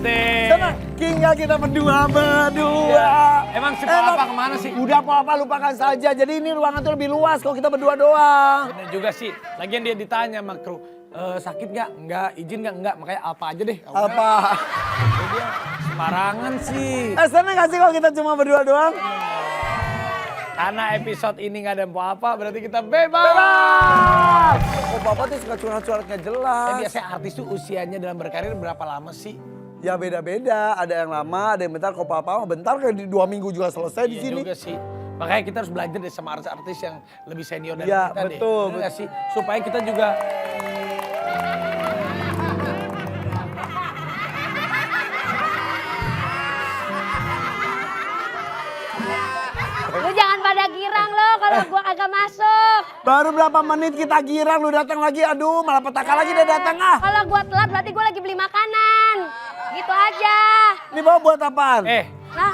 deh. Senang, tinggal kita berdua. Emang si Papa kemana sih? Udah Papa lupakan saja, jadi ini ruangan tuh lebih luas kalau kita berdua doang. Bener juga sih, lagian dia ditanya sama kru, sakit nggak? Enggak, izin nggak? Enggak, makanya apa aja deh. Apa? Jadi dia sembarangan sih. Senang gak sih kalau kita cuma berdua doang? Karena episode ini nggak ada apa-apa, berarti kita bebas. Bebas! Oh Papa tuh suka curhat-curhat gak jelas. Biasanya artis tuh usianya dalam berkarir berapa lama sih? Ya beda-beda, ada yang lama, ada yang bentar. Kalau Papa bentar kayak di 2 minggu juga selesai di sini. Iya juga sih. Makanya kita harus belajar deh sama artis-artis yang lebih senior dari Ya, kita betul. deh. Bener nggak sih? Supaya kita juga Lu jangan pada girang lo kalau gua kagak masuk. Baru berapa menit kita girang, lu datang lagi, aduh malah petaka lagi dia datang ah. Kalau gua telat berarti gua lagi beli makanan. Gitu aja. Ini bawa buat apaan? Nah,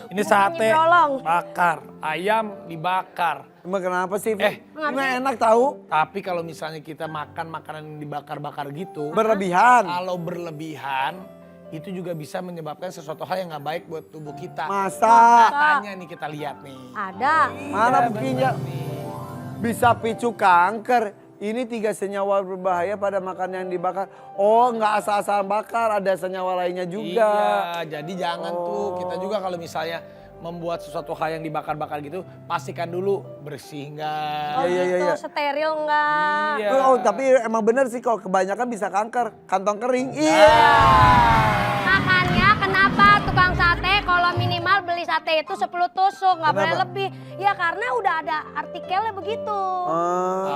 ini sate nyolong. bakar, ayam dibakar. Emang kenapa sih? Kenapa Nggak sih? enak tahu. Tapi kalau misalnya kita makan makanan yang dibakar-bakar gitu, Berlebihan. kalau berlebihan itu juga bisa menyebabkan sesuatu hal yang nggak baik buat tubuh kita. Masa? Katanya nih kita lihat nih. Ada. Mana buktinya? Bisa picu kanker. Ini 3 senyawa berbahaya pada makanan yang dibakar. Oh nggak asal-asal bakar, ada senyawa lainnya juga. Iya, jadi jangan tuh. Kita juga kalau misalnya membuat sesuatu hal yang dibakar-bakar gitu, pastikan dulu bersih nggak. Oh Iya, iya, gitu, iya. steril enggak? Iya. Oh tapi emang bener sih kalau kebanyakan bisa kanker. Kantong kering. Iya. Makanya kenapa tukang sate kalau minimal beli sate itu 10 tusuk, nggak boleh Kenapa? lebih. Ya karena udah ada artikelnya begitu.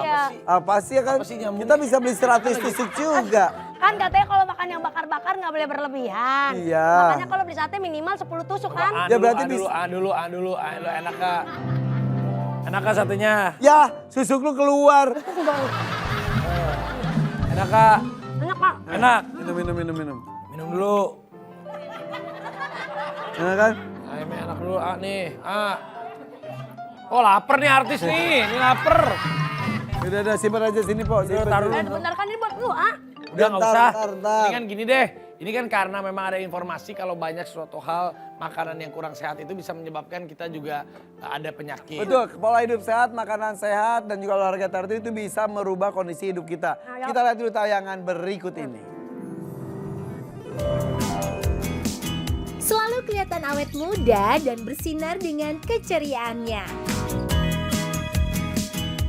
Iya. Apa sih ya kan? Apa sih nyambungnya? Kita bisa beli 100 tusuk juga. Kan katanya kalau makan yang bakar-bakar nggak boleh berlebihan. Iya. Makanya kalau beli sate minimal 10 tusuk kan. Ya, berarti dulu, enak kak. Enak kak satenya. Ya susuk lu keluar. Enak kak. Enak Pak. Enak. Minum. Minum dulu. Enak kan? Ayamnya enak dulu, nih. Oh lapar nih artis nih, ini lapar. Udah simpan aja sini Po. Udah, Simpan taruh dulu. Bentar kan ini buat lu Udah nggak usah. Ntar. Ini kan gini deh. Ini kan karena memang ada informasi kalau banyak suatu hal makanan yang kurang sehat itu bisa menyebabkan kita juga ada penyakit. Betul, pola hidup sehat, makanan sehat, dan juga olahraga teratur itu bisa merubah kondisi hidup kita. Ayo. Kita lihat dulu tayangan berikut ini. Selalu kelihatan awet muda dan bersinar dengan keceriaannya.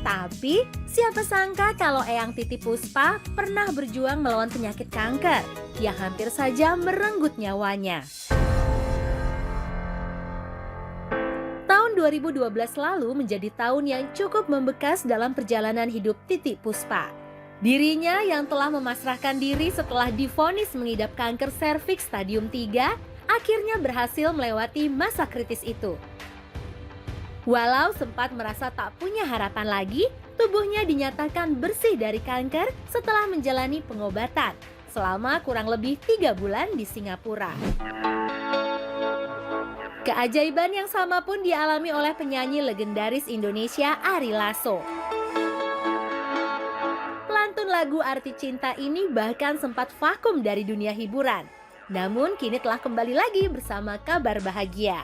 Tapi, siapa sangka kalau Eyang Titi Puspa pernah berjuang melawan penyakit kanker yang hampir saja merenggut nyawanya. Tahun 2012 lalu menjadi tahun yang cukup membekas dalam perjalanan hidup Titi Puspa. Dirinya yang telah memasrahkan diri setelah divonis mengidap kanker serviks stadium 3, akhirnya berhasil melewati masa kritis itu. Walau sempat merasa tak punya harapan lagi, tubuhnya dinyatakan bersih dari kanker setelah menjalani pengobatan selama kurang lebih 3 bulan di Singapura. Keajaiban yang sama pun dialami oleh penyanyi legendaris Indonesia Ari Lasso. Pelantun lagu Arti Cinta ini bahkan sempat vakum dari dunia hiburan. Namun kini telah kembali lagi bersama kabar bahagia.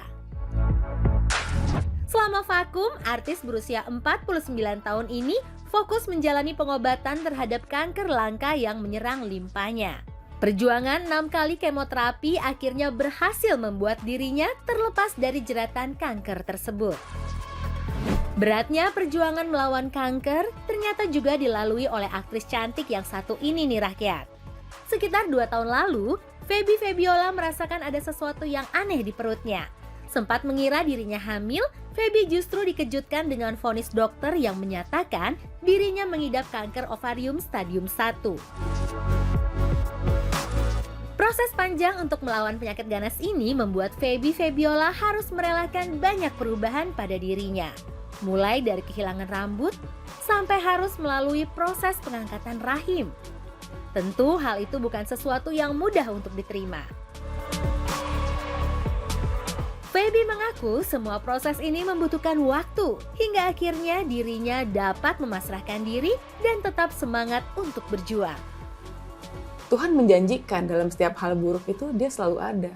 Selama vakum, artis berusia 49 tahun ini fokus menjalani pengobatan terhadap kanker langka yang menyerang limpanya. Perjuangan 6 kali kemoterapi akhirnya berhasil membuat dirinya terlepas dari jeratan kanker tersebut. Beratnya perjuangan melawan kanker ternyata juga dilalui oleh aktris cantik yang satu ini nih rakyat. Sekitar 2 tahun lalu, Feby Febiola merasakan ada sesuatu yang aneh di perutnya. Sempat mengira dirinya hamil, Feby justru dikejutkan dengan vonis dokter yang menyatakan dirinya mengidap kanker ovarium stadium 1. Proses panjang untuk melawan penyakit ganas ini membuat Feby Febiola harus merelakan banyak perubahan pada dirinya. Mulai dari kehilangan rambut, sampai harus melalui proses pengangkatan rahim. Tentu hal itu bukan sesuatu yang mudah untuk diterima. Feby mengaku semua proses ini membutuhkan waktu, hingga akhirnya dirinya dapat memasrahkan diri dan tetap semangat untuk berjuang. Tuhan menjanjikan dalam setiap hal buruk itu dia selalu ada.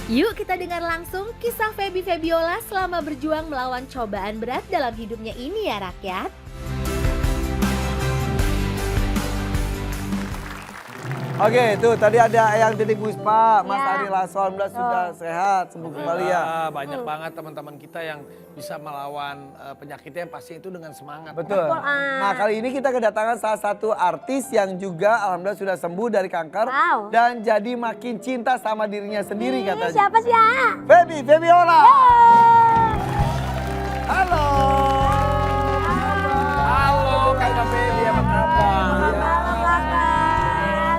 Yuk kita dengar langsung kisah Feby Febiola selama berjuang melawan cobaan berat dalam hidupnya ini ya rakyat. Oke, tuh tadi ada Eyang Titik Puspa, Mas Ya. Ari Lasso, alhamdulillah sudah sehat, sembuh kembali ya. Banyak banget teman-teman kita yang bisa melawan penyakitnya yang pasti itu dengan semangat. Betul. Betul, Nah kali ini kita kedatangan salah satu artis yang juga alhamdulillah sudah sembuh dari kanker. Wow. Dan jadi makin cinta sama dirinya sendiri katanya. Siapa sih ya? Feby Febiola. Halo. Halo Kak Feby, apa kabar?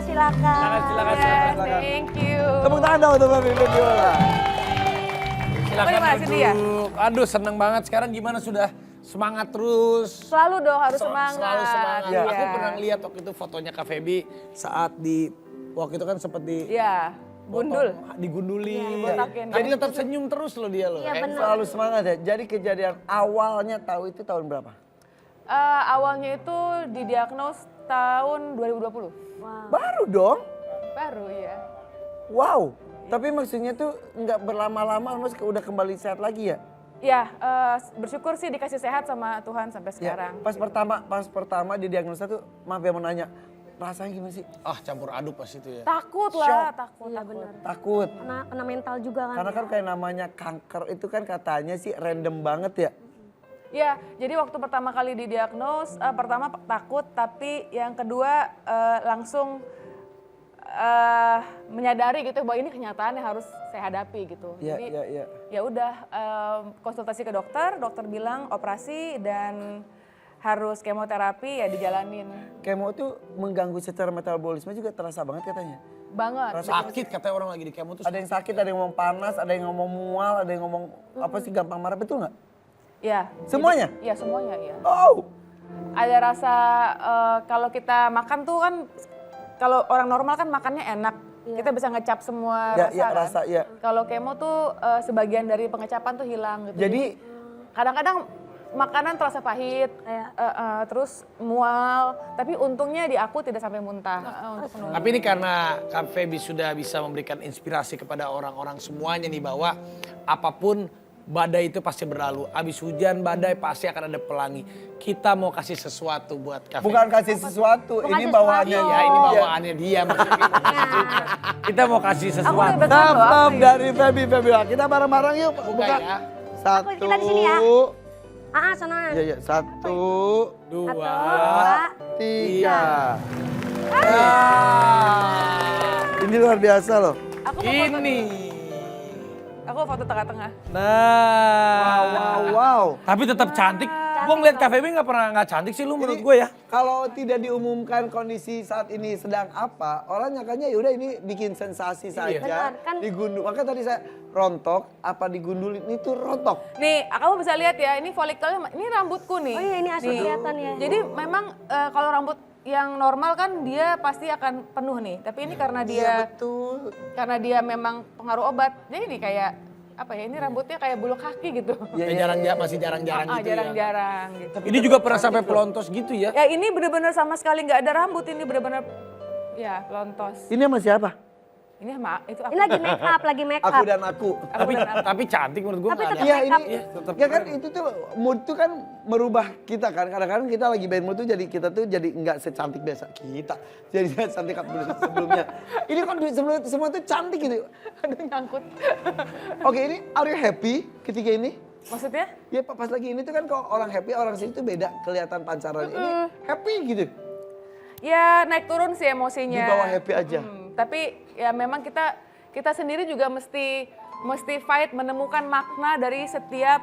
Silakan. Silakan. Thank you. Tepuk tangan dong untuk Feby Febiola. Silakan Mas, ini ya? duduk. Aduh seneng banget. Sekarang gimana sudah semangat terus? Selalu dong harus semangat. Selalu semangat. Iya. Aku pernah lihat waktu itu fotonya Kak Feby saat di waktu itu kan seperti Iya, gundul. digunduli. dibotakin. Tapi tetap senyum terus loh dia loh. Iya, benar. Selalu semangat ya. Jadi kejadian awalnya tahu itu tahun berapa? Awalnya itu didiagnos tahun 2020. Baru dong. Baru ya. Wow. Tapi maksudnya tuh nggak berlama-lama, mas udah kembali sehat lagi ya? Ya, bersyukur sih dikasih sehat sama Tuhan sampai sekarang. Ya, pas pertama didiagnosa tuh, maaf ya mau nanya, rasanya gimana sih? Ah campur aduk pas itu ya. Takut lah, takut. Iya benar. Takut. Kena mental juga kan. Karena kan kayak namanya kanker itu kan katanya sih random banget ya. Ya, jadi waktu pertama kali didiagnos, pertama takut, tapi yang kedua langsung menyadari gitu bahwa ini kenyataan yang harus saya hadapi gitu. Iya, Jadi iya. ya udah konsultasi ke dokter bilang operasi dan harus kemoterapi ya dijalanin. Kemo tuh mengganggu secara metabolisme juga terasa banget katanya. Banget. Sakit katanya orang lagi di kemo tuh. Ada yang sakit, ada yang ngomong panas, ada yang ngomong mual, ada yang ngomong apa sih gampang marah, betul nggak? Ya. Semuanya? Iya semuanya ya. Oh, Ada rasa kalau kita makan tuh kan, kalau orang normal kan makannya enak. Kita bisa ngecap semua ya, rasa ya kan. rasa ya. Kalau kemo tuh sebagian dari pengecapan tuh hilang gitu. Jadi kadang-kadang makanan terasa pahit, terus mual. Tapi untungnya di aku tidak sampai muntah. Untuk penuh. Tapi ini karena Kak Feby sudah bisa memberikan inspirasi kepada orang-orang semuanya nih bahwa apapun badai itu pasti berlalu. Abis hujan badai pasti akan ada pelangi. Kita mau kasih sesuatu buat Kak Feby. bukan kasih sesuatu, Bukan ini sesuatu. bawaannya Ya ini bawaannya dia. maksudnya kita mau kasih Aku sesuatu. udah betul Tap loh, tap aku dari Feby Febiola. Kita bareng-bareng yuk. Buka ya. Satu. Kita di sini ya. Sana. Iya, iya. Satu, Dua. Dua. tiga. Ini luar biasa loh. Aku mau foto, Ini. aku foto tengah-tengah. Nah. Wow. Tapi tetap cantik. Gue ngeliat Kak Feby nggak cantik sih lu menurut gue ya. Kalau tidak diumumkan kondisi saat ini sedang apa, orang nyakanya ya udah ini bikin sensasi saja. Benar, kan? Digundul. Maka tadi saya rontok, apa digundulin itu rontok. Nih, kamu bisa lihat ya, ini folikelnya, ini rambutku nih. Oh iya, ini asli Nih. kelihatan ya. Jadi memang kalau rambut yang normal kan dia pasti akan penuh nih. Tapi ini karena Iya dia betul. karena dia memang pengaruh obat, jadi ini kayak apa ya? Ini rambutnya kayak bulu kaki gitu. Iya, Ya, masih jarang-jarang gitu ya. Jarang-jarang gitu. Ini juga pernah sampai pelontos gitu ya. Ya ini bener-bener sama sekali nggak ada rambut, ini bener-bener ya lontos. Ini sama siapa? Ini itu aku. Ini lagi make up. Aku dan aku. Tapi cantik menurut gue Tapi nggak ada. tetap Iya make up. ini, tetap ya kan itu tuh mood tuh kan merubah kita kan. Kadang-kadang kita lagi bad mood tuh jadi kita tuh jadi nggak secantik biasa kita. Jadi cantik sebelumnya. Ini kan semua tuh cantik gitu. Aduh nyangkut. Oke ini are you happy ketika ini? Maksudnya? Ya pas lagi ini tuh kan kalau orang happy orang sini tuh beda kelihatan pancaran. Ini happy gitu. Ya naik turun sih emosinya. Di bawah happy aja. Tapi ya memang kita sendiri juga mesti fight menemukan makna dari setiap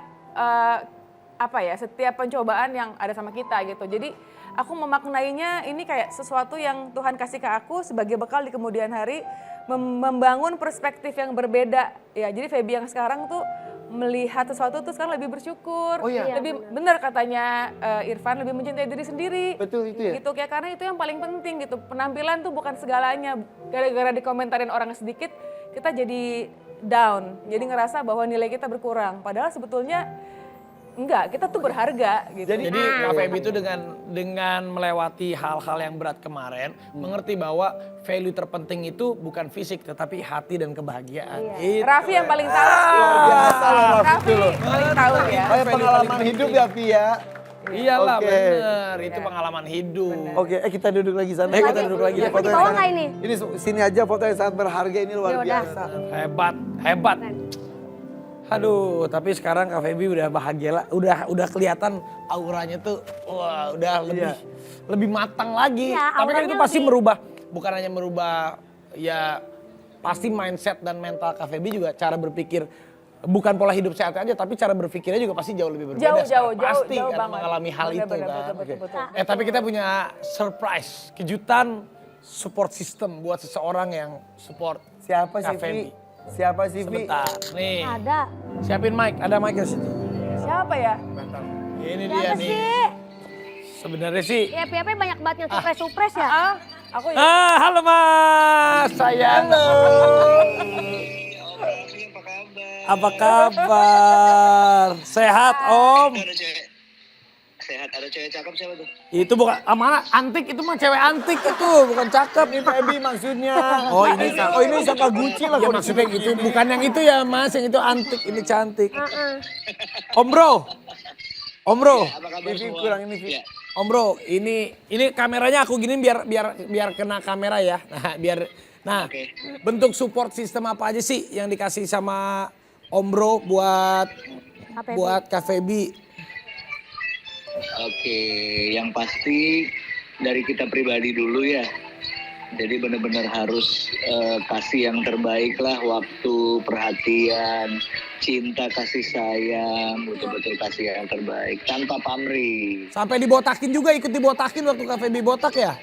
setiap pencobaan yang ada sama kita gitu. Jadi aku memaknainya ini kayak sesuatu yang Tuhan kasih ke aku sebagai bekal di kemudian hari membangun perspektif yang berbeda. Ya, jadi Feby yang sekarang tuh melihat sesuatu tuh sekarang lebih bersyukur. Oh iya. Lebih benar katanya Irfan, lebih mencintai diri sendiri. Betul itu ya? Gitu ya, karena itu yang paling penting gitu. Penampilan tuh bukan segalanya. Gara-gara dikomentarin orang sedikit, kita jadi down. Jadi ngerasa bahwa nilai kita berkurang. Padahal sebetulnya Enggak, kita tuh berharga gitu. Jadi Kak Feby itu dengan melewati hal-hal yang berat kemarin, mengerti bahwa value terpenting itu bukan fisik tetapi hati dan kebahagiaan. Itu. Raffi yang paling tahu. biasa loh, Raffi Raffi itu loh. paling tahu ya. Kayak pengalaman hidup ya Pi ya. Iyalah Oke. bener, itu pengalaman hidup. Oke, kita duduk lagi sana. Kita duduk lagi. Aku di bawah nggak ini? Ini sini aja foto yang sangat berharga ini luar Yaudah. biasa. Hebat. Aduh, tapi sekarang Kak Feby udah bahagia lah, udah kelihatan auranya tuh, wah udah lebih matang lagi. Iya, Tapi kan auranya itu pasti lebih- merubah, bukan hanya merubah ya pasti mindset dan mental Kak Feby juga cara berpikir. Bukan pola hidup sehat aja, tapi cara berpikirnya juga pasti jauh lebih berbeda. Jauh, Pasti jauh kan banget. mengalami hal Bener, itu bener, kan. betul. Tapi kita punya surprise, kejutan support system buat seseorang yang support Siapa Kak sih Vi? Feby. Siapa sih Vi? Sebentar, nih. Ada. Siapin mic, ada mic di situ. Siapa ya? Ini dia Siapa nih. sih? Sebenarnya sih. Ya, Piape banyak banget yang surprise ya. Aku ya. Halo Mas, sayang. Apa kabar? Sehat Om? Ada cewek sehat, ada cewek cakep siapa tuh? Itu bukan mana antik, itu mah cewek antik itu, bukan cakep. Ini Feby maksudnya. Oh ini ini Sakaguchi lah. ya maksudnya gitu, bukan yang itu ya Mas, yang itu antik, ini cantik. Om Bro, Apa kabar Vivi semua? kurang ini Vi. Ya. Om Bro, ini kameranya aku gini biar kena kamera ya. Nah, Oke. bentuk support system apa aja sih yang dikasih sama Om Bro buat Kak Feby? Oke, yang pasti dari kita pribadi dulu ya. Jadi benar-benar harus kasih yang terbaik lah, waktu, perhatian, cinta, kasih sayang, betul-betul kasih yang terbaik tanpa pamrih. Sampai dibotakin juga, ikut dibotakin waktu Kak Feby botak ya?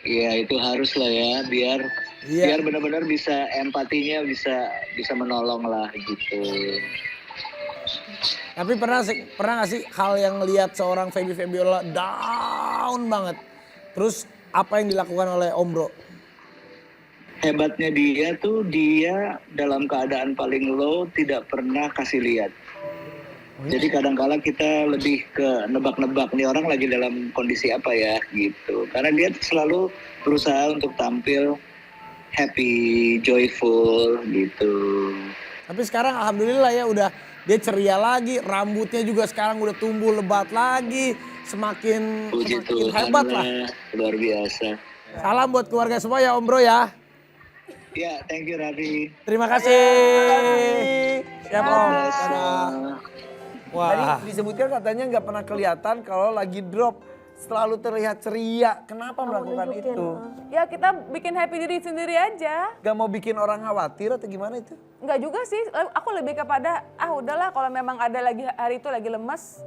Iya itu harus lah ya, biar Iya. benar-benar bisa empatinya bisa menolong lah gitu. Tapi pernah nggak sih hal yang ngelihat seorang Feby Febiola down banget? Terus apa yang dilakukan oleh Om Bro? Hebatnya dia dalam keadaan paling low tidak pernah kasih lihat. Jadi kadang-kala kita lebih ke nebak-nebak nih orang lagi dalam kondisi apa ya gitu. Karena dia selalu berusaha untuk tampil happy, joyful gitu. Tapi sekarang alhamdulillah ya udah dia ceria lagi, rambutnya juga sekarang udah tumbuh lebat lagi, semakin Puji Tuhan hebat lah. luar biasa. Salam buat keluarga semua ya Om Bro ya. Ya, thank you Raffi. Terima kasih. Siap Om. Tadi Wah. disebutkan katanya nggak pernah kelihatan kalau lagi drop. Selalu terlihat ceria. Kenapa melakukan itu? Ya kita bikin happy diri sendiri aja. Gak mau bikin orang khawatir atau gimana itu? Enggak juga sih, aku lebih kepada udahlah kalau memang ada lagi hari itu lagi lemes,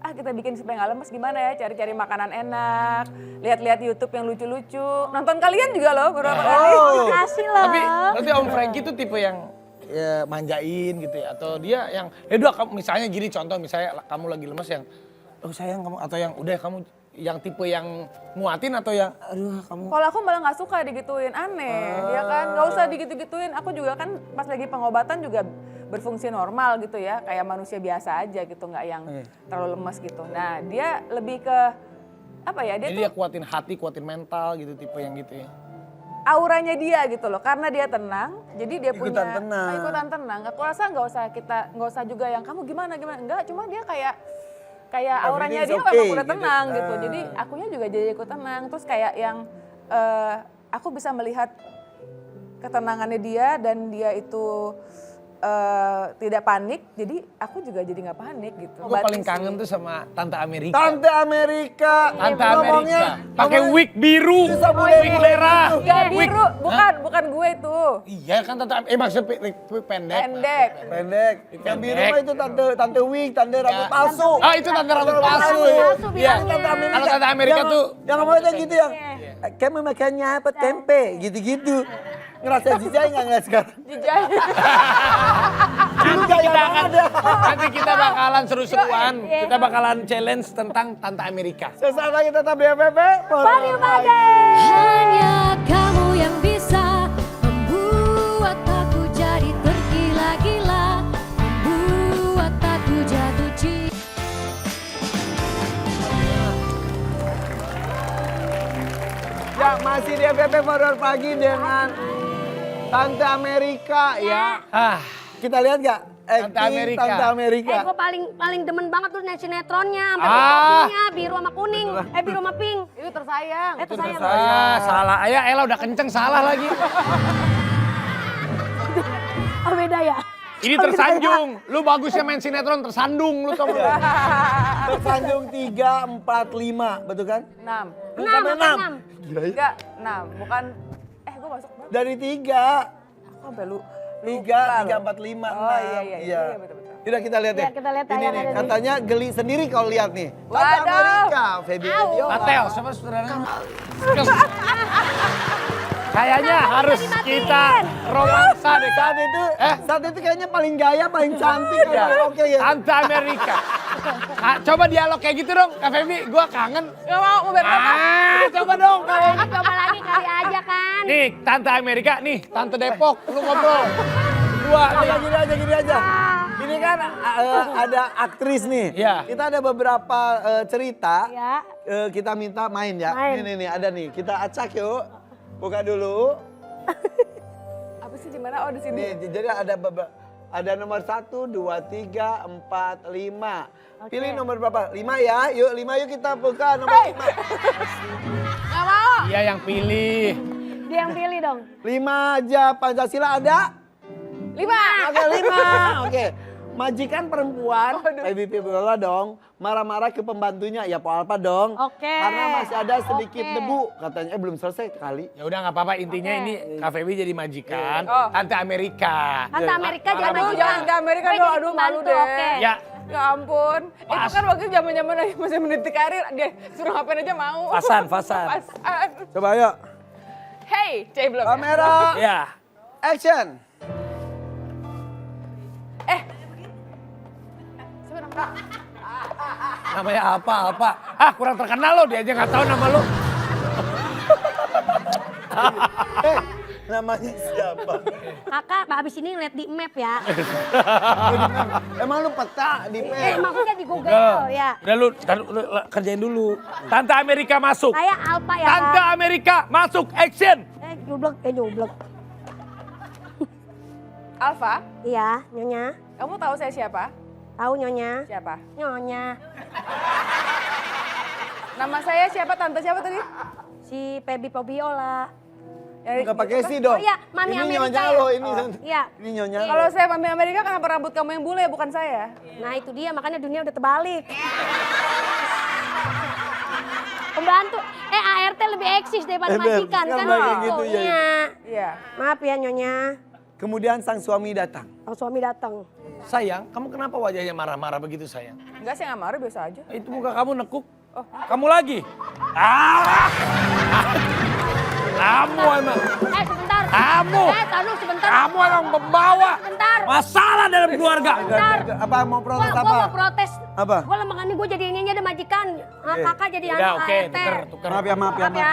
kita bikin supaya nggak lemes gimana ya, cari-cari makanan enak, lihat-lihat YouTube yang lucu-lucu, nonton kalian juga loh beberapa kali. Makasih loh. Tapi berarti Om Franky itu tipe yang ya, manjain gitu ya, atau dia yang kamu misalnya gini contoh, misalnya kamu lagi lemes yang sayang kamu, atau yang udah kamu yang tipe yang nguatin atau yang aduh kamu. Kalau aku malah nggak suka digituin, aneh, ya kan? Nggak usah digitu-gituin. Aku juga kan pas lagi pengobatan juga berfungsi normal gitu ya, kayak manusia biasa aja gitu, nggak yang terlalu lemes gitu. Nah dia lebih ke apa ya? Dia Jadi tuh dia kuatin hati, kuatin mental gitu, tipe yang gitu ya. auranya dia gitu loh, karena dia tenang, jadi dia Ikutan punya tenang. ikutan tenang. Aku rasa nggak usah juga yang kamu gimana, enggak, cuma dia kayak auranya dia Everything's memang okay, udah gitu. tenang gitu. Jadi akunya juga jadi ikut tenang. Terus kayak yang aku bisa melihat ketenangannya dia dan dia itu tidak panik, jadi aku juga jadi nggak panik gitu. Gue paling kangen tuh sama Tante Amerika. Tante Amerika. Tante Ngomongnya- Amerika. Pakai wig biru, wig merah. Gak biru, bukan gue itu. Iya kan Tante maksud wig pendek. Pendek. Pendek. Yang biru mah itu tante wig, tante rambut palsu. Oh itu Tante rambut palsu. palsu Iya. bilangnya. Kalau Tante Amerika tuh Yang ngomongnya gitu yang kamu makannya apa tempe gitu-gitu. Ngerasa jijai nggak ngeliat sekarang? Jijai. Dulu gaya banget ya. nanti kita bakalan seru-seruan. Kita bakalan challenge tentang Tante Amerika. Sesaat lagi tetap di FVP. Hanya kamu yang bisa membuat aku jadi tergila-gila, membuat aku jatuh Masih di FVP Forward Pagi dengan Tante Amerika ya. Kita lihat gak? Tante Amerika. Tante Amerika. Gue paling demen banget tuh sinetronnya. Sampai topinya biru sama kuning. Biru sama pink. Itu tersayang. Tersayang. Salah. Ya Ella udah kenceng salah lagi. Oh beda ya? Ini tersanjung. Lu bagusnya main sinetron tersandung lu tau gak? Tersanjung 3, 4, 5, betul kan? 6. Sampai 6. Enggak, 6. Bukan, gue masuk berapa? Dari 3. Aku sampai lu. 3, 3, 4, 5, 6. Oh iya, betul-betul. Udah kita lihat ya. Ya, kita lihat Ini tayangan nih, ini. katanya geli sendiri kalau lihat nih. Tante Waduh. Amerika, Feby Video. Patel, siapa saudaranya? Kayaknya harus kita romansa deh. Saat itu kayaknya paling gaya, paling cantik. Oke ya. Tante Amerika. Coba dialog kayak gitu dong, Kak Feby. Gua kangen. Gak mau berapa? Coba dong. Coba lagi kali aja kan. Nih, Tante Amerika, nih, Tante Depok. Lu ngobrol. Dua, nih. Gini aja. Ini kan ada aktris nih. Iya. Kita ada beberapa cerita. Ya. Kita minta main ya. Main. Nih, ada nih. Kita acak yuk. Buka dulu. Apa sih di mana? Oh di sini. Nih, jadi ada nomor 1, 2, 3, 4, 5. Pilih nomor berapa? 5 ya. Yuk 5 yuk kita buka nomor 5. Gak mau. Dia yang pilih. Dia yang pilih dong. 5 aja. Pancasila ada? 5. Oke 5. Oke. Majikan perempuan, PBB bola dong, marah-marah ke pembantunya, ya Pak Alpa dong. Oke. Karena masih ada sedikit Oke. debu, katanya belum selesai kali. Ya udah nggak apa-apa, intinya ini Kak Feby jadi majikan, Oh. Tante Amerika. Tante Amerika jangan Aduh, majikan. jangan ke Amerika Gue dong, jadi aduh malu pembantu, deh. Oke. Ya, Ya ampun, itu kan waktu zaman-zaman masih meniti karir, dia suruh ngapain aja mau. Fasan. Pasan. Coba yuk. Hey, Cey belum ya? Kamera, Ya. action. Siapa namanya? Namanya apa? Kurang terkenal lo, dia aja nggak tahu nama lo. Namanya siapa? Kakak, abis ini ngeliat di map ya. Emang lu peta di pen? Maksudnya di Google ya. Udah lu kerjain dulu. Tante Amerika masuk. Saya Alpa ya. Tante Kak. Amerika masuk, action. Jublek. Alfa, Iya, Nyonya. kamu tahu saya siapa? Tahu Nyonya? Siapa? Nyonya. Nama saya siapa? Tante siapa tadi? Si Feby Pobiola. Enggak pakai si dong. Oh iya, Mami ini Amerika nyonya ya? lo, ini. Iya. Ini nyonya. Kalau saya Mami Amerika, kenapa rambut kamu yang bule bukan saya? Nah itu dia, makanya dunia udah terbalik. Pembantu, ART lebih eksis daripada majikan kan? kayak gitu, ya. Iya. Iya. Maaf ya Nyonya, Kemudian sang suami datang. kalau suami datang. Sayang, kamu kenapa wajahnya marah-marah begitu sayang? Enggak sih, nggak marah, biasa aja. Itu muka kamu nekuk. Kamu lagi? Kamu emang. Sebentar. Kamu. Taruh sebentar. Kamu emang membawa Sebentar. masalah dalam keluarga. Bentar. Apa mau protes Gua apa? mau protes. Apa? Gue lembaga ini gue jadi ininya ada majikan. Kakak jadi Udah anak oke, ART. tuker. Maaf ya. Maaf ya.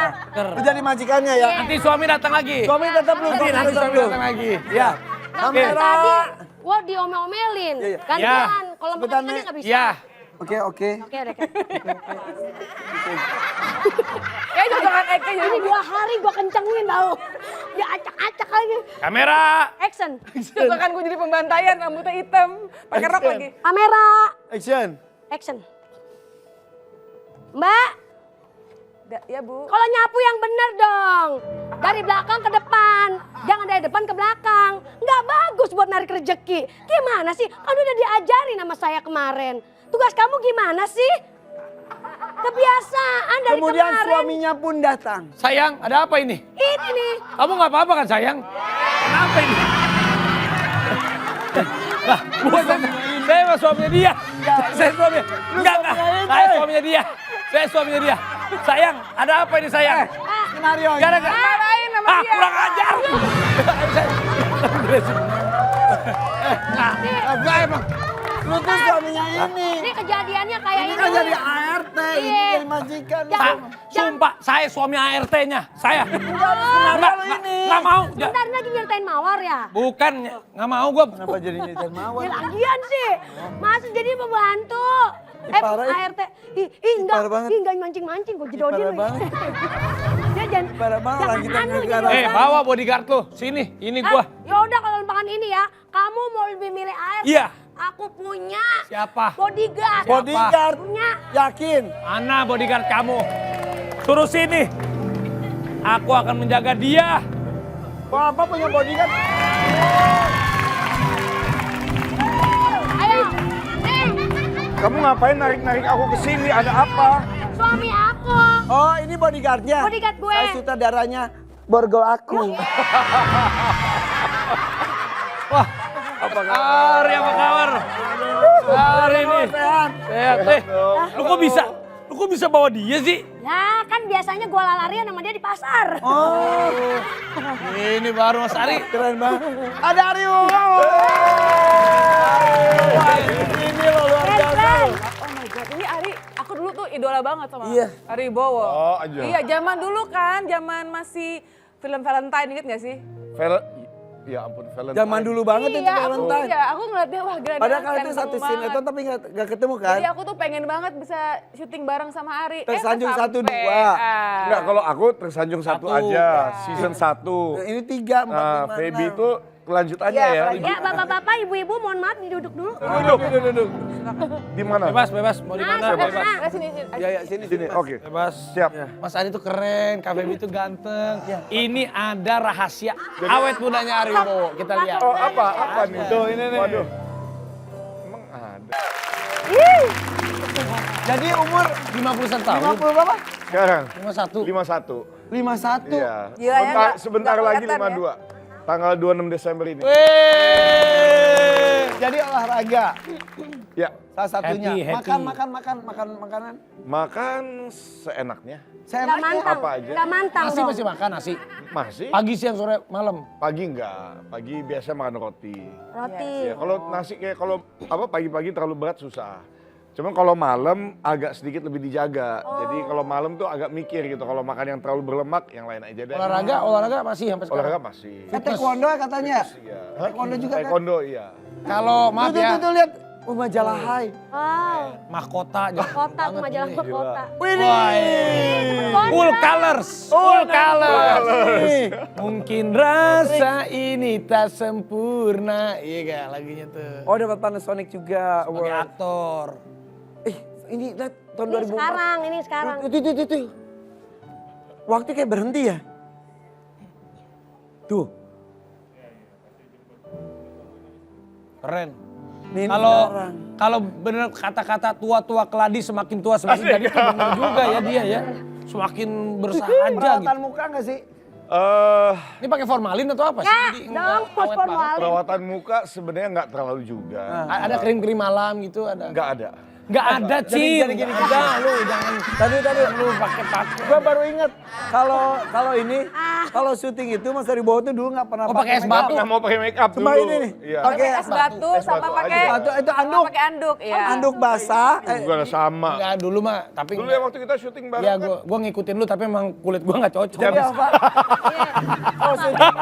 Lu jadi majikannya ya. Nanti suami datang lagi. Suami tetap lu. Nanti suami datang lagi. Ya. Oke. Kamera. Tadi gue diomel-omelin. Iya, iya. Gantian. Kalau Sebentar, majikannya Nek. nggak bisa. Ya. Oke. Oke, udah. Ya jodokan Eke jadi Ini 2 hari gue kencengin tau. Dia acak-acak lagi. Kamera. Action. jodokan gue jadi pembantaian, rambutnya hitam, pakai rok Action. lagi. Kamera. Action. Action. Mbak, Ya Bu. kalau nyapu yang bener dong. Dari belakang ke depan. Jangan dari depan ke belakang. Nggak bagus buat narik rezeki. Gimana sih? Kan udah diajarin sama saya kemarin. Tugas kamu gimana sih? Kebiasaan dari Kemudian kemarin. suaminya pun datang. Sayang, ada apa ini? Ini nih. Kamu nggak apa-apa kan sayang? Kenapa ini? Lah, bukan saya mah suaminya dia. Saya suaminya. Enggak. Saya suaminya dia. Saya suaminya dia. Sayang, ada apa ini sayang? Skenario. Gara-gara. Marahin sama dia. Kurang ajar. Enggak emang. Lu tuh suaminya ini. Ini kejadiannya kayak Ini ini. kan jadi ART, ini Iya. jadi majikan. Sumpah, saya suami ART-nya. Saya. Nggak mau. Bentar ini lagi nyeritain mawar ya? Bukan, nggak mau gue. Kenapa jadi nyeritain mawar? Ya lagian sih. Masa jadi pembantu? parah, ART. Ih, enggak. parah banget. Ih, enggak mancing-mancing. Gue jedodin. parah lu. banget. Dia kemarin. Pada malah Jangan kita anu nggak jadi ada. Bawa bodyguard lu. Sini, ini gua. Ya udah kalau lempangan ini ya, kamu mau lebih milih air? Iya. Aku punya. Siapa? Bodyguard. Bodyguard. Punya. Yakin? Mana bodyguard kamu? Suruh sini. Aku akan menjaga dia. Papa punya bodyguard. Ayo. Kamu ngapain narik-narik aku ke sini? Ada apa? Suami aku. Oh ini bodyguardnya. Bodyguard gue. Saya sutradaranya borgol aku. Wah, apa kabar? Apa kabar? Hari ini. Sehat. Sehat, Lu kok bisa bawa dia sih? Ya kan biasanya gue larian sama dia di pasar. Oh Ini baru Mas Ari. keren banget. Ada Aryo. Ini loh luar biasa. Keren. Oh my god, ini Ari, aku dulu tuh idola banget sama Iya. Ari Bowo. Oh, aja. Iya, zaman dulu kan, zaman masih film Valentine, inget gak sih? Ya ampun, Valentine. Zaman dulu banget itu Valentine. Iya, aku ngeliatnya wah gila. Padahal dia kalau itu handsome satu banget. sinetron tapi nggak ketemu kan? Jadi aku tuh pengen banget bisa syuting bareng sama Ari. Tersanjung satu, dua. kesampean. Enggak, kalau aku tersanjung satu aja, season 1. Nah, ini 3, 4, Nah, 5, Feby 6. itu kelanjutannya Iya, ya. Ya bapak-bapak, ibu-ibu mohon maaf duduk dulu. Duduk. Di mana? Bebas. Mau di mana? Bebas. Sini. Ya ya sini Sini, oke. Bebas. Siap. Mas Ari tuh keren, Kak Feby tuh ganteng. Ini ada rahasia awet mudanya Ari Wibowo. Kita lihat. Oh, apa nih? Tuh, ini nih. Waduh. Emang ada. Jadi umur 51 tahun. 50 berapa? Sekarang 51. 51. 51. Iya. Gila ya, Sebentar nggak lagi kelihatan 52. Tanggal 26 Desember ini. Jadi olahraga Ya, salah satunya. Happy. Makan makanan. makan seenaknya. Gak Seenaknya. mantang. apa aja? Gak mantang Nasi dong. masih makan nasi. Masih? Pagi, siang, sore, malam. Pagi enggak. Pagi biasa makan roti. Roti. Ya, kalau nasi kayak kalau pagi-pagi terlalu berat susah. Cuman kalau malam agak sedikit lebih dijaga. Jadi kalau malam tuh agak mikir gitu. Kalau makan yang terlalu berlemak, yang lain aja deh. Olahraga masih sampai sekarang. Olahraga masih. Taekwondo katanya. Iya. Taekwondo juga kan? Taekwondo iya. Kalau maaf Tuh, ya, tuh, lihat. Oh, majalah Hai. Wow. mahkota. Kota tuh majalah kota. Full colors. Full colors. Mungkin rasa ini tak sempurna. Iya gak lagunya tuh. Oh, dapat Panasonic juga. Sebagai award. aktor. Ini lihat tahun Ini 2004. sekarang, ini sekarang. Tuh. Waktu kayak berhenti ya? Tuh. Keren. Ini Kalau sekarang. kalau bener kata-kata tua-tua keladi semakin tua semakin jadi itu bener juga ya dia ya. Semakin bersahaja Perawatan gitu. muka nggak sih? Ini pakai formalin atau apa sih? Ya, Jadi dong, enggak awet pospon banget. wali. Perawatan muka sebenarnya nggak terlalu juga. Ada krim-krim malam gitu ada. Nggak ada. Nggak ada, Cin. jadi gini, Nggak ada, lu jangan. Tadi Lu pakai. Gue baru inget kalau ini kalau syuting itu Mas Ari Bowo tuh dulu nggak pernah Oh, pakai es batu. Nggak mau pakai make up Cuma dulu. ini nih. Iya. Pakai Es batu Es sama batu pakai aja. Batu itu sama anduk. pakai anduk, ya. Anduk basah. Juga sama. Enggak dulu mah, tapi Dulu yang waktu kita syuting bareng ya kan. gua ngikutin lu tapi emang kulit gua nggak cocok. Jadi apa? Oh, syuting.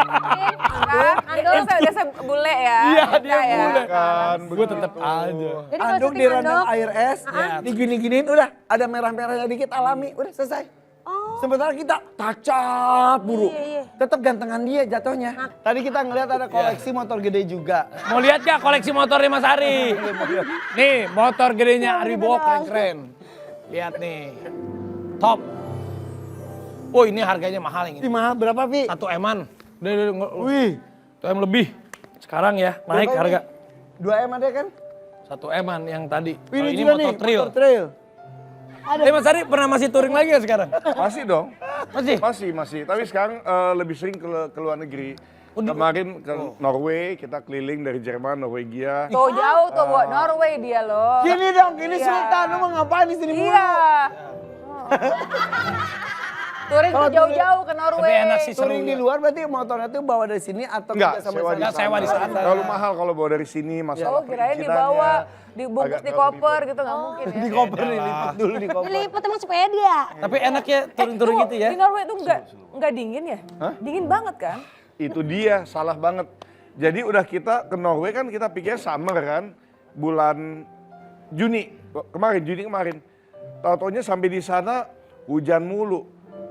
Anduk biasa bule ya. Iya, kita dia ya. bule. Kan, Gue tetap aja. Jadi kalau Anduk syuting direndam anduk, air es, digini-giniin udah ada merah-merahnya dikit alami, udah selesai. Oh. Sementara kita tacap buru. Iya. Tetap gantengan dia jatuhnya. Tadi kita ngeliat ada koleksi motor gede juga. Mau lihat gak koleksi motornya Mas Ari? Nih, motor gedenya Ari Bowo keren-keren. Lihat nih. Top. Oh, ini harganya mahal yang Ini ini. mahal berapa, Vi? 1 M-an. Wih. 1 M lebih. Sekarang ya, naik Berapa harga. ini? 2 M ada kan? 1 M-an yang tadi. Wih, Kalau ini juga motor trail. motor trail. Mas Ari pernah masih touring lagi gak sekarang? Masih dong. Masih? Masih. Tapi sekarang lebih sering ke luar negeri. Kemarin ke Norway, kita keliling dari Jerman, Norwegia. Tuh jauh tuh buat Norway dia loh. Gini dong, ini Iya. Sultan, lu mau ngapain di sini mulu? Iya. Touring tuh jauh-jauh ke Norway. Tapi enak sih, seru Touring di ya. luar berarti motornya tuh bawa dari sini atau Enggak, kerja sama sewa di Nggak, sana. sewa di sana. Terlalu mahal kalau bawa dari sini, masalah Oh kirain perizinannya. dibawa, dibungkus Agak di terlalu koper gitu nggak mungkin ya. Di koper nih, lipet dulu di koper. Dilipet emang sepeda. Tapi enak ya touring-touring gitu ya. Di Norway tuh nggak dingin ya? Dingin banget kan? Itu dia, salah banget. Jadi udah kita ke Norway kan kita pikir summer kan, bulan Juni kemarin. Tahu-taunya sampai di sana hujan mulu.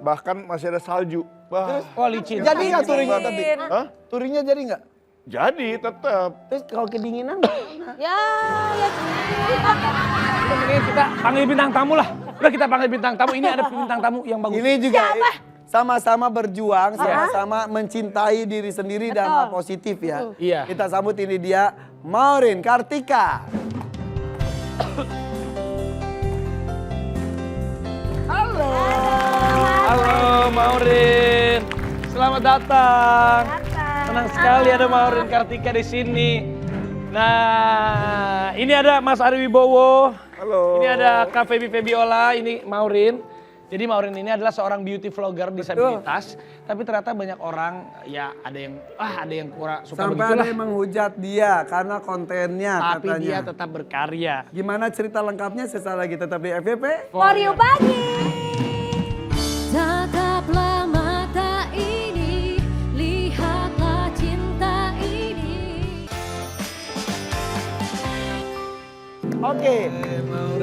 bahkan masih ada salju. Wah, Wah licin. Jadi nggak touringnya tapi? Hah? Touringnya jadi nggak? Jadi tetap. Terus kalau kedinginan? Ya, ya. Udah mendingan kita panggil bintang tamu lah. Udah kita panggil bintang tamu. Ini ada bintang tamu yang bagus. Ini juga sama-sama berjuang, sama-sama mencintai diri sendiri dan hal positif ya. Iya. Kita sambut ini dia, Maureen Kartika. Halo Maureen. Selamat datang. Senang sekali ada Maureen Kartika di sini. Nah, ini ada Mas Ari Wibowo. Halo. Ini ada Kak Febiola, ini Maureen. Jadi Maureen ini adalah seorang beauty vlogger disabilitas, tapi ternyata banyak orang ya ada yang kurang suka Sampai begitulah. ada yang menghujat dia karena kontennya Tapi katanya. dia tetap berkarya. Gimana cerita lengkapnya sesaat lagi tetap di FYP. For you pagi. Tataplah mata ini, lihatlah cinta ini. Oke.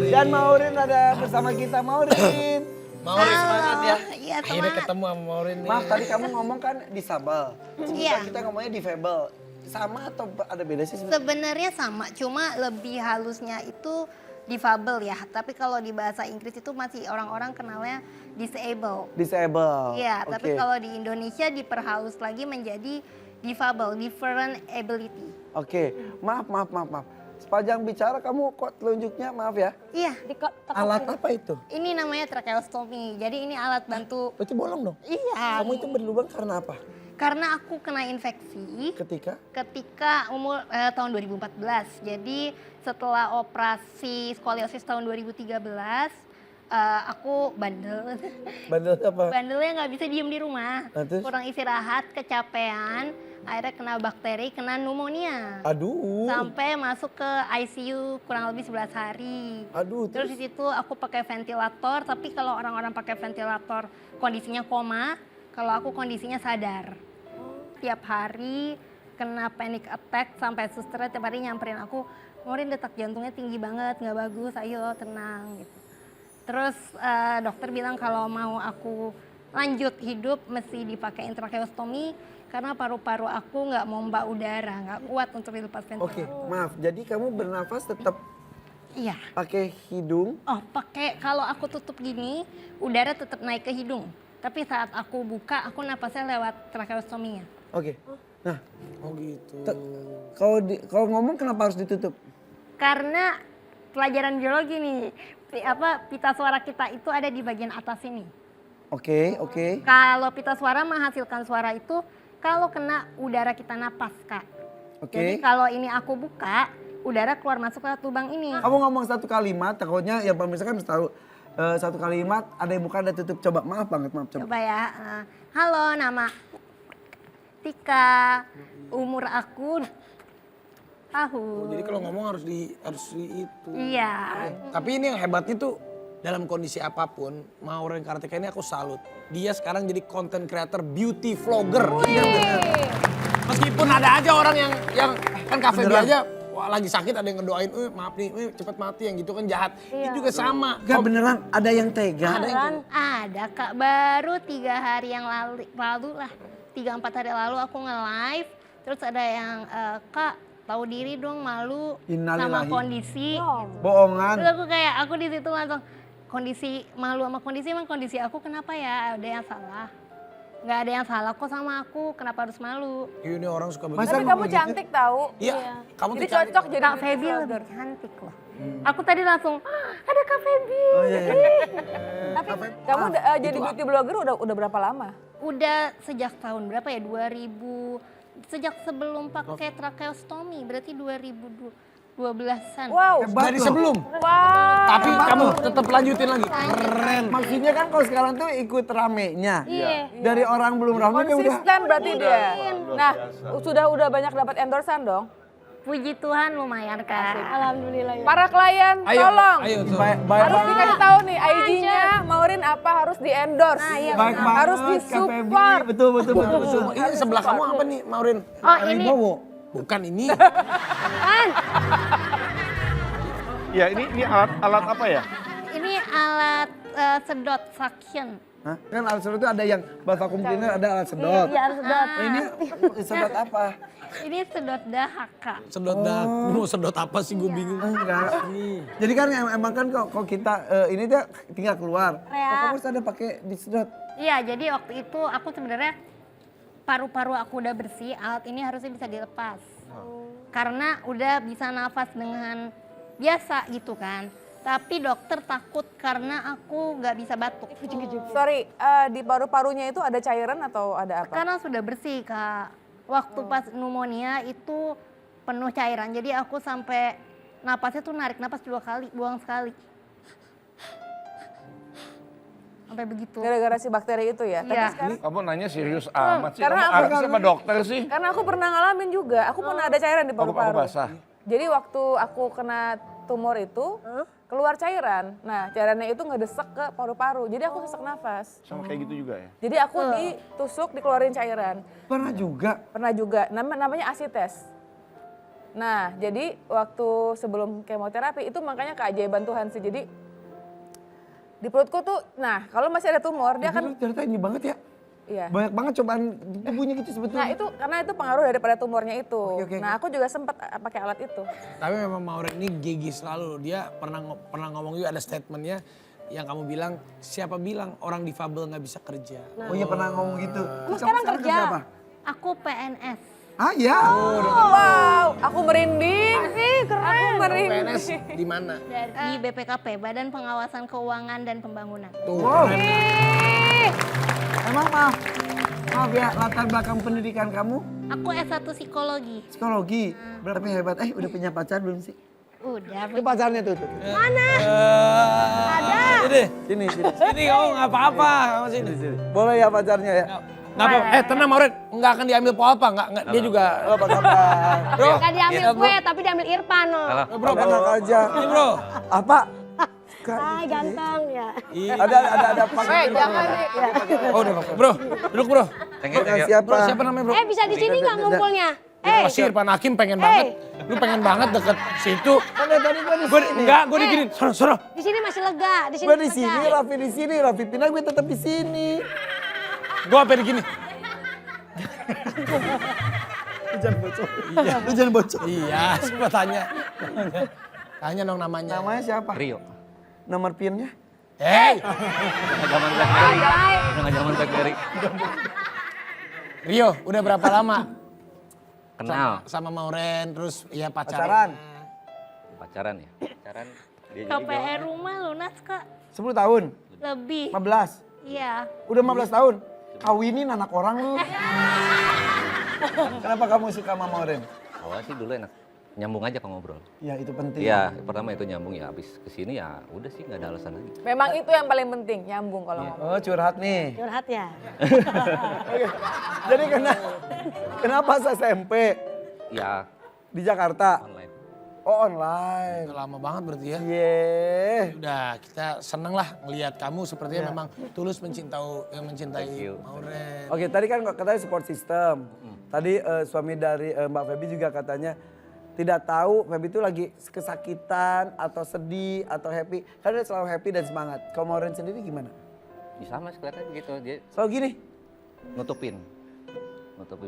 Dan Maureen ada bersama kita, Maureen. Maureen semangat ya. Iya, Akhirnya semangat. ketemu sama Maureen nih. Maaf tadi kamu ngomong kan disabel. Iya. Kita ngomongnya difabel. Sama atau ada beda sih sebenarnya? Sebenarnya sama, cuma lebih halusnya itu difabel ya. Tapi kalau di bahasa Inggris itu masih orang-orang kenalnya disable. Disable. Iya, tapi Oke. kalau di Indonesia diperhalus lagi menjadi difabel, different ability. Oke, maaf. Sepanjang bicara kamu kok telunjuknya maaf ya. Iya, Alat apa itu? ini namanya tracheostomy. Jadi ini alat bantu. Berarti bolong dong. Iya. Kamu itu berlubang karena apa? Karena aku kena infeksi Ketika umur tahun 2014. Jadi setelah operasi skoliosis tahun 2013, aku bandel. bandel apa? Bandelnya nggak bisa diem di rumah. Nah, terus? Kurang istirahat, kecapean, akhirnya kena bakteri, kena pneumonia. Aduh. Sampai masuk ke ICU kurang lebih 11 hari. Aduh, Terus di situ aku pakai ventilator, tapi kalau orang-orang pakai ventilator kondisinya koma, kalau aku kondisinya sadar. Tiap hari kena panic attack sampai suster tiap hari nyamperin aku, Maureen detak jantungnya tinggi banget, nggak bagus, ayo tenang gitu. Terus dokter bilang kalau mau aku lanjut hidup mesti dipakai tracheostomy karena paru-paru aku nggak momba udara, nggak kuat untuk dilepas ventilator. Oke, maaf. Jadi kamu bernafas tetap Iya. pakai hidung. Oh, pakai kalau aku tutup gini, udara tetap naik ke hidung. Tapi saat aku buka, aku napasnya lewat tracheostomy-nya. Oke. Nah, Oh gitu. kalau ngomong kenapa harus ditutup? Karena pelajaran biologi nih, pita suara kita itu ada di bagian atas ini. Oke. Kalau pita suara menghasilkan suara itu kalau kena udara kita napas, Kak. Oke. Jadi kalau ini aku buka, udara keluar masuk ke lubang ini. Kamu ngomong satu kalimat, takutnya yang pemirsa kan harus tahu. Satu kalimat, ada yang buka, ada tutup. Coba, maaf banget, maaf. Coba ya. Halo, nama Tika. Umur aku tahun. Jadi kalau ngomong harus di itu. Iya. Tapi ini yang hebatnya tuh dalam kondisi apapun, Maureen Kartika ini aku salut. Dia sekarang jadi content creator, beauty vlogger. Meskipun ada aja orang yang kan kafe dia aja, wah lagi sakit ada yang ngedoain, maaf nih, cepet mati yang gitu kan jahat. Ini juga sama. Gak beneran, ada yang tega. Ada Kak, baru 3 hari yang lalu lah. 3-4 hari lalu aku nge-live, terus ada yang, Kak tahu diri dong, malu sama Innalillahi. kondisi. Bohongan. Terus aku di situ langsung kondisi malu sama kondisi, emang kondisi aku kenapa ya? Ada yang salah? Nggak ada yang salah kok sama aku, kenapa harus malu? Ini orang suka begitu. Masa Tapi ngomong kamu gitu? cantik tahu. Iya, kamu Jadi tuh cantik. cocok jadi Kak beauty Feby vlogger. lebih cantik loh. Aku tadi langsung, ada Kak Feby. Oh iya. Tapi kamu jadi beauty blogger udah berapa lama? Udah sejak tahun berapa ya? 2000, sejak sebelum pakai tracheostomy, berarti 2012-an. Wow. Dari sebelum. Wow. Tapi kamu tetap lanjutin lagi. Keren. Maksudnya kan kalau sekarang tuh ikut ramenya. Iya. Dari orang belum rame dia udah. Konsisten berarti dia. Nah, udah banyak dapat endorsan dong. Puji Tuhan lumayan Kak. Alhamdulillah ya. Para klien, tolong. Ayo tuh. Baik Harus banget. dikasih tahu nih IG-nya Maureen apa harus di endorse. iya, Baik banget. Harus Kak disupport. Feby. Betul. Ini sebelah kamu apa nih, Maureen? Oh ini Wibowo. Bukan ini. Ya ini alat apa ya? ini alat sedot suction. Hah? Kan alat sedot itu ada yang buat vacuum cleaner, ada alat sedot. Iya harus sedot. Nah, ini sedot apa? Ini sedot dahak, Kak. Sedot dah. Lu mau sedot apa sih gue bingung. Enggak. Jadi kan emang kan kalau kita ini dia tinggal keluar. Ya. Kok kamu harus ada pakai disedot? Iya, jadi waktu itu aku sebenarnya paru-paru aku udah bersih, alat ini harusnya bisa dilepas. Karena udah bisa nafas dengan biasa gitu kan. Tapi dokter takut karena aku nggak bisa batuk. Sorry, di paru-parunya itu ada cairan atau ada apa? Karena sudah bersih, Kak. Waktu pas pneumonia itu penuh cairan. Jadi aku sampai napasnya tuh narik napas 2 kali, buang sekali. Sampai begitu. Gara-gara si bakteri itu ya? Tapi Iya. sekarang, Kamu nanya serius amat sih, karena kamu aku- artis sama dokter sih? karena aku pernah ngalamin juga, aku pernah ada cairan di Aku paru-paru. basah. Jadi waktu aku kena tumor itu, keluar cairan. Nah, cairannya itu ngedesek ke paru-paru, jadi aku sesak nafas. Sama kayak gitu juga ya? Jadi aku ditusuk, dikeluarin cairan. Pernah juga. Pernah juga, namanya asites. Nah, jadi waktu sebelum kemoterapi itu makanya keajaiban Tuhan sih. Jadi di perutku tuh, nah kalau masih ada tumor, dia Kan akan, ternyata ini banget ya. iya. Banyak banget cobaan di tubuhnya gitu sebetulnya. Nah itu karena itu pengaruh daripada tumornya itu. Oke. Nah aku juga sempat pakai alat itu. Tapi memang Maureen ini gigi selalu loh. Dia pernah ngomong juga ada statementnya yang kamu bilang, siapa bilang orang difabel nggak bisa kerja. Oh iya pernah ngomong gitu. Kamu sekarang kerja. apa? Aku PNS. Ah ya. Wow, aku merinding. Keren. Aku merinding. PNS di mana? Di BPKP, Badan Pengawasan Keuangan dan Pembangunan. Tuh. Wow. keren. Emang maaf ya latar belakang pendidikan kamu Aku S1 Psikologi. psikologi. Berarti hebat. Udah punya pacar belum sih? Udah, Itu pacarnya tuh. Ada. Sini. Sini kamu nggak apa-apa. Kamu sini. Boleh ya pacarnya ya? Nggak apa. Tenang Maureen, nggak akan diambil apa nggak. Dia juga. Oh, apa kabar? Bro, Gak diambil gue, tapi diambil Irfan. Oh. bro, Enak aja. Ini bro. Apa? Hai ganteng ya. Ada Eh, jangan deh. Oh udah bro, duduk bro. siapa? Bro siapa namanya bro? Bisa di sini nggak ngumpulnya? Pasti Irfan Hakim pengen banget. Lu pengen banget deket situ. Kan dari tadi gua di Gue sini. enggak, gue diginin. Sono. Di sini masih lega. Di sini Gua di lega. sini, Raffi di sini, Raffi pindah gue tetap di sini. Gue apa begini? Lu jangan bocor. Lu jangan bocor. Iya, coba tanya. Tanya dong namanya. Namanya siapa? Rio. Nomor PIN-nya? Hey, Nggak zaman BlackBerry. Nggak zaman BlackBerry. Rio, udah berapa lama Kenal. sama Maureen, terus ya Pacaran? Pacaran ya? Pacaran. Dia jadi KPR rumah lunas, Kak. 10 tahun? Lebih. 15? Iya. Udah 15 tahun? Kawinin anak orang lu. Kenapa kamu suka sama Maureen? awalnya sih dulu enak. Nyambung aja ke ngobrol. Ya itu penting. Iya, pertama itu nyambung ya. Habis kesini ya udah sih nggak ada alasan lagi. Memang itu yang paling penting, nyambung kalau ngomong. Oh curhat nih. Curhat ya. Oke. Jadi kenapa SMP Ya di Jakarta? online. Oh online. Udah lama banget berarti ya. Iya. Udah kita seneng lah ngelihat kamu sepertinya memang tulus mencintai Thank you. Maureen. Oke tadi kan katanya support system. Tadi suami dari Mbak Feby juga katanya tidak tahu Feby itu lagi kesakitan atau sedih atau happy. Kan dia selalu happy dan semangat. Kalau Maureen sendiri gimana? Ya sama sekelihatannya gitu. Dia Selalu gini. nutupin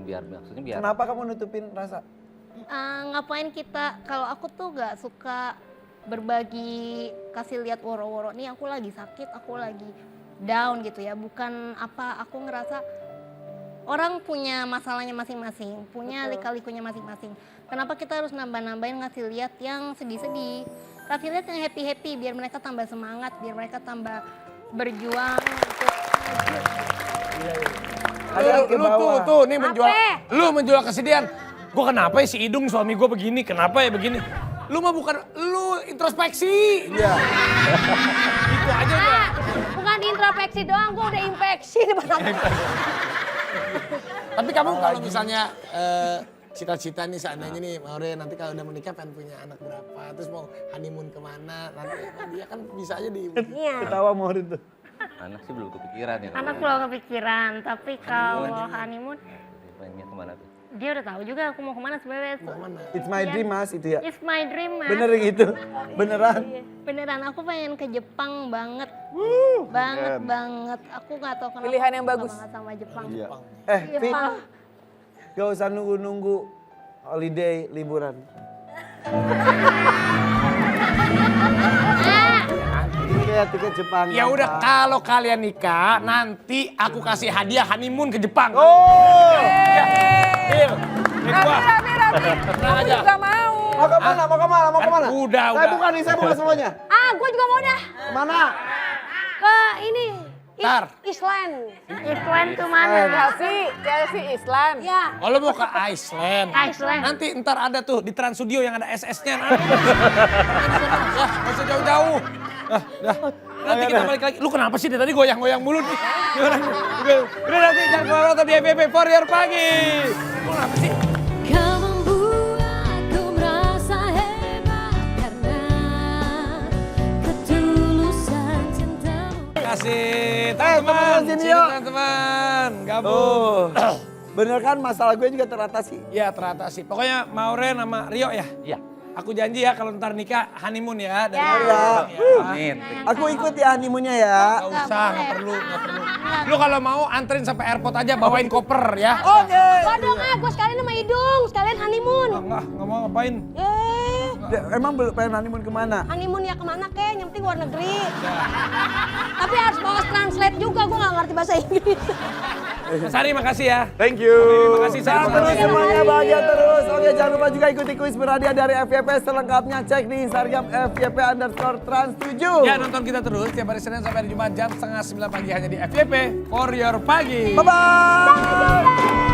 biar maksudnya biar. Kenapa kamu nutupin rasa? Ngapain kita, kalau aku tuh gak suka berbagi, kasih lihat woro-woro nih aku lagi sakit, aku lagi down gitu ya. Bukan apa, aku ngerasa orang punya masalahnya masing-masing, punya lika-likunya masing-masing. Kenapa kita harus nambah-nambahin ngasih lihat yang sedih-sedih? Kasih lihat yang happy-happy biar mereka tambah semangat, biar mereka tambah berjuang untuk Lu tuh nih menjual, lu menjual kesedihan. Gue kenapa ya si hidung suami gue begini, kenapa ya begini? Lu mah bukan, lu introspeksi. Iya. Itu aja udah. Bukan introspeksi doang, gue udah infeksi di belakang. Tapi kamu kalau misalnya cita-cita nih seandainya nih Maureen nanti kalau udah menikah pengen punya anak berapa, terus mau honeymoon kemana, nanti dia kan bisa aja di. Iya. Ketawa Maureen tuh. Anak sih belum kepikiran ya. anak belum kepikiran. Tapi kalau honeymoon, Pengennya kemana tuh? dia udah tahu juga aku mau kemana sebenarnya. Kemana? It's my dream mas itu ya. It's my dream, Mas. Bener gitu. Beneran. Beneran aku pengen ke Jepang banget. keren. Banget. Aku nggak tahu kenapa. Pilihan yang aku suka bagus. banget sama Jepang. Iya. Fit, Jepang. gak usah nunggu-nunggu holiday liburan. Tiket, tiket Jepang. Ya udah, gampang. kalau kalian nikah, nanti aku kasih hadiah honeymoon ke Jepang. Oh, Deal. Nih gua. Rapi. Tenang Aku aja. juga mau. mau kemana, mau kemana, mau kemana? Udah, Saya udah. buka nih, saya buka semuanya. Ah, gue juga mau dah. Kemana? Ke ini. Ntar. Island. Island kemana? Chelsea Island. Ya. Oh, lo mau ke Iceland? Iceland. Nanti ntar ada tuh di Trans Studio yang ada SS-nya. Ya, nggak usah jauh-jauh. Nanti kita balik lagi. Lu kenapa sih dari tadi goyang-goyang mulu nih? Udah nanti jangan kemana-mana di FYP For Your Pagi. Lu kenapa sih? Kau membuatku merasa hebat karena ketulusan cintamu. Kasih teman-teman teman-teman. sini Sini yuk. teman-teman. Gabung. Oh, bener kan masalah gue juga teratasi. Ya teratasi. Pokoknya Mauren sama Rio ya. Iya. Aku janji ya kalau ntar nikah honeymoon ya. Dari Ya. Jepang ya. Amin. Aku ikut ya honeymoonnya ya. Gak usah, gak perlu. Lu kalau mau anterin sampai airport aja, bawain koper ya. Oke. Waduh, gue sekalian sama Idung, sekalian honeymoon. Enggak mau ngapain. Emang belum pengen honeymoon kemana? Honeymoon ya kemana kek, yang penting luar negeri. Tapi harus bawa translate juga, gue gak ngerti bahasa Inggris. Mas Ari makasih ya. Thank you. Terima kasih Sehat sama terus semuanya, bahagia terus. Oke, jangan lupa juga ikuti kuis berhadiah dari FYP selengkapnya. Cek di Instagram FYP_Trans7. Ya nonton kita terus tiap hari Senin sampai hari Jumat jam 8:30 pagi hanya di FYP For Your Pagi. Bye-bye.